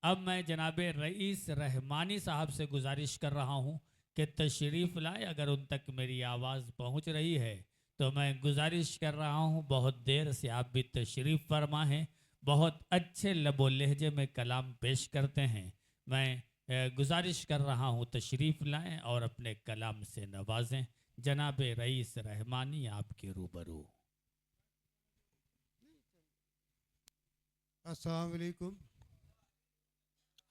अब मैं जनाब रईस रहमानी साहब से गुजारिश कर रहा हूं कि तशरीफ़ लाए। अगर उन तक मेरी आवाज़ पहुंच रही है तो मैं गुजारिश कर रहा हूं, बहुत देर से आप भी तशरीफ़ फरमा हैं, बहुत अच्छे लबो लहजे में कलाम पेश करते हैं। मैं गुजारिश कर रहा हूं तशरीफ़ लाएं और अपने कलाम से नवाजें। जनाब रईस रहमानी आपके रूबरू। अस्सलाम वालेकुम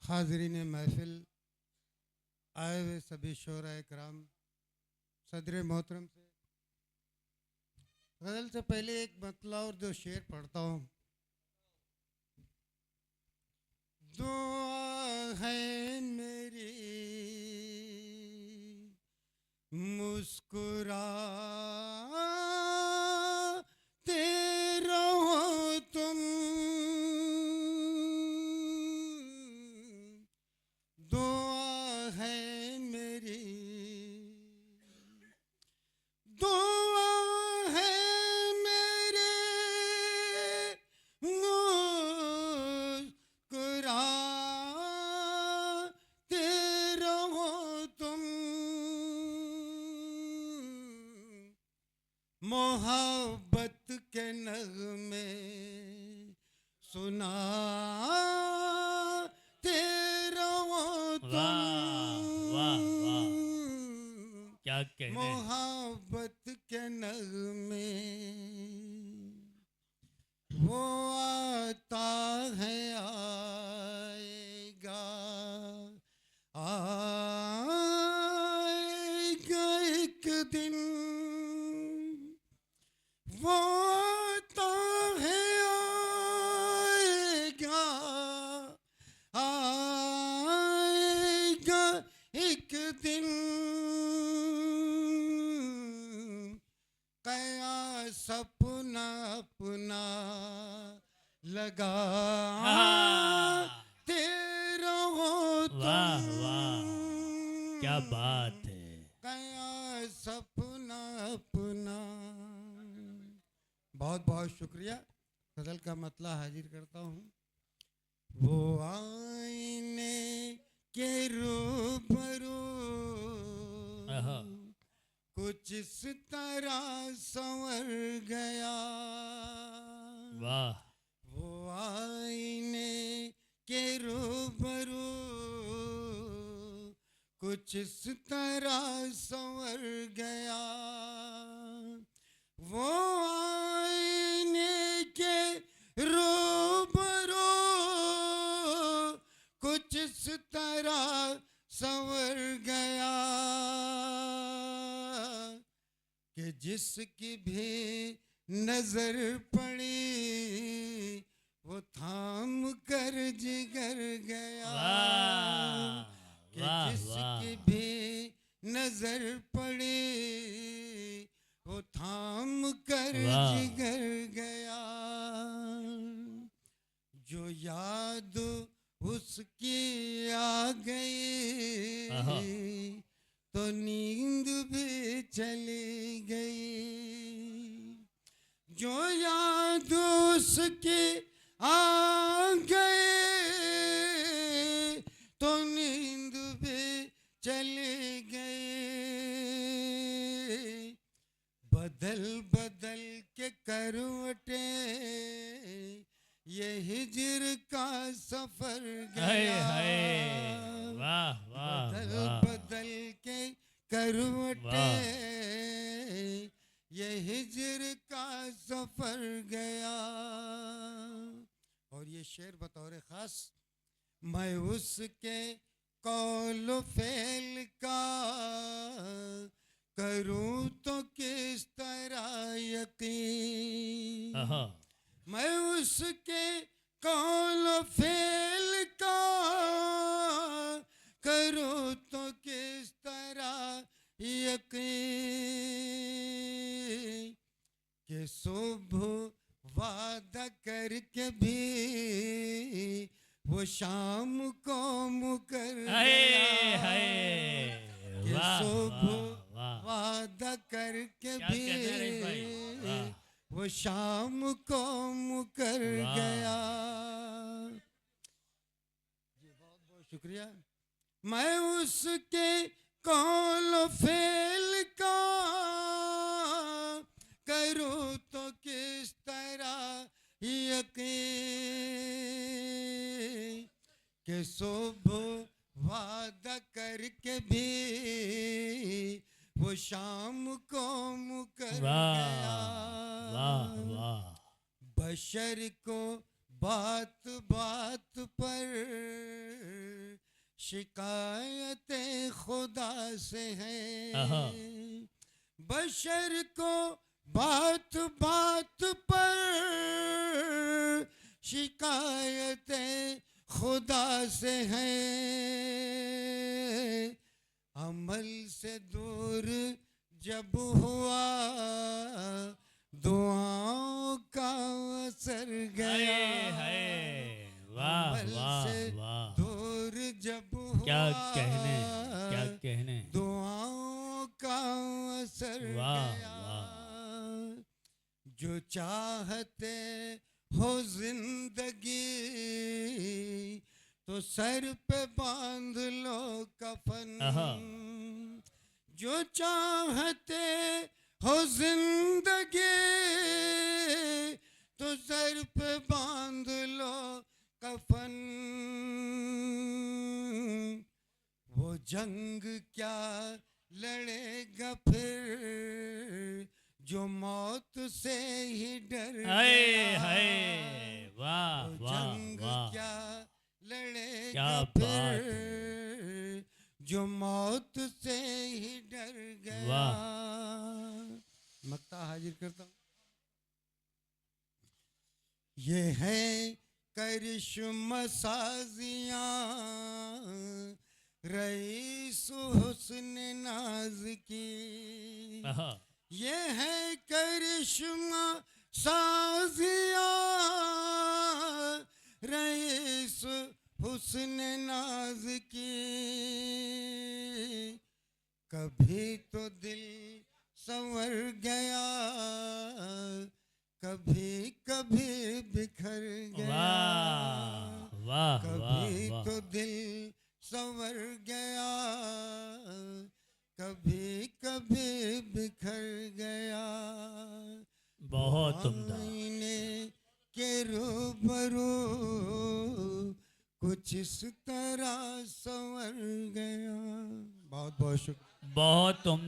हाज़रीन महफिल, आए हुए सभी शोरा कराम, सदर मोहतरम से गज़ल से पहले एक मतला और दो शेर पढ़ता हूँ। दुआ है मेरी मुस्कुराते रहो तुम, दुआ है मेरी, दुआ है मेरे, मुस्कुराते रहो तुम, मोहब्बत के नगमे सुनाते रहो तुम, वाह वाह वाह, क्या कहने। मोहब्बत के नगमे वो आता है आएगा, आएगा एक दिन, वो आता है आएगा, आएगा एक दिन, कया सपना अपना लगा तेरा हो तुम, वाह वाह, क्या बात है। कया सपना अपना। बहुत बहुत शुक्रिया। गज़ल का मतला हाजिर करता हूँ। वो आईने के रूबरू आहा, कुछ इस तरह संवर गया, वाह वो आईने के रूबरू कुछ इस तरह संवर गया, वो आईने के रूबरू कुछ इस तरह संवर गया कि जिसकी भी नजर पड़ी वो थाम कर जिगर गया, कि वाह जिसकी वाह, भी नजर पड़ी वो थाम कर वाह। जिगर गया, जो याद उसकी आ आहा, गई तो नींद भी चली गई, जो याद उसकी आ गई तो नींद भी चली गई, बदल बदल के करवटें ये हिजर का सफर हाय गया, हाय, वाह वाह बदल वाह, बदल के करवटें ये हिजर का सफर गया। और ये शेर बतौर खास मैं उसके कौल फेल का करूं तो किस तरह यकीन, आहा, मैं उसके कौल फेल का करूं तो किस तरह यकीन, कि सुबह वादा करके भी वो शाम को मुकर हाय गया, हाय, कि वाह सुबह वाह वाह, वादा करके क्या भी कहते हैं रईस भाई, वाह वो शाम को मुकर वाह। गया। शुक्रिया। मैं उसके कौल फेल का करूँ तो किस तरह यकीन के सुबह वादा करके भी वो शाम को मुकर गया। वाह वाह। बशर को बात बात पर शिकायतें खुदा से आहा। हैं। बशर को बात बात पर शिकायतें खुदा से हैं। अमल से दूर जब हुआ दुआओं का असर गया। वाह अमल वाह से वाह। दूर जब हुआ क्या कहने, क्या कहने। दुआओं का असर वाह गया। वाह। जो चाहते हो जिंदगी तो सर पे बांध लो कफन। आहा। जो चाहते हो जिंदगी तो सर पे बांध लो कफन। वो जंग क्या लड़ेगा फिर जो मौत से ही डर गया। वाह वो वाह जंग वाह। क्या लड़ेगा क्या फिर बात जो मौत से ही डर गया। वाह। मक्ता हाजिर करता हूँ। ये है करिश्मा साजियाँ रईस हुस्न नाज की। आहा। ये है करिश्मा साजियाँ रईस हुस्न नाज की। कभी तो दिल संवर गया कभी कभी बिखर गया। वाह वाह कभी वाह तो वाह। दिल संवर गया कभी कभी बिखर गया। बहुत उम्दा। आईने के रूबरू कुछ इस तरह संवर गया। बहुत बहुत शुक्रिया। बहुत उम्दा।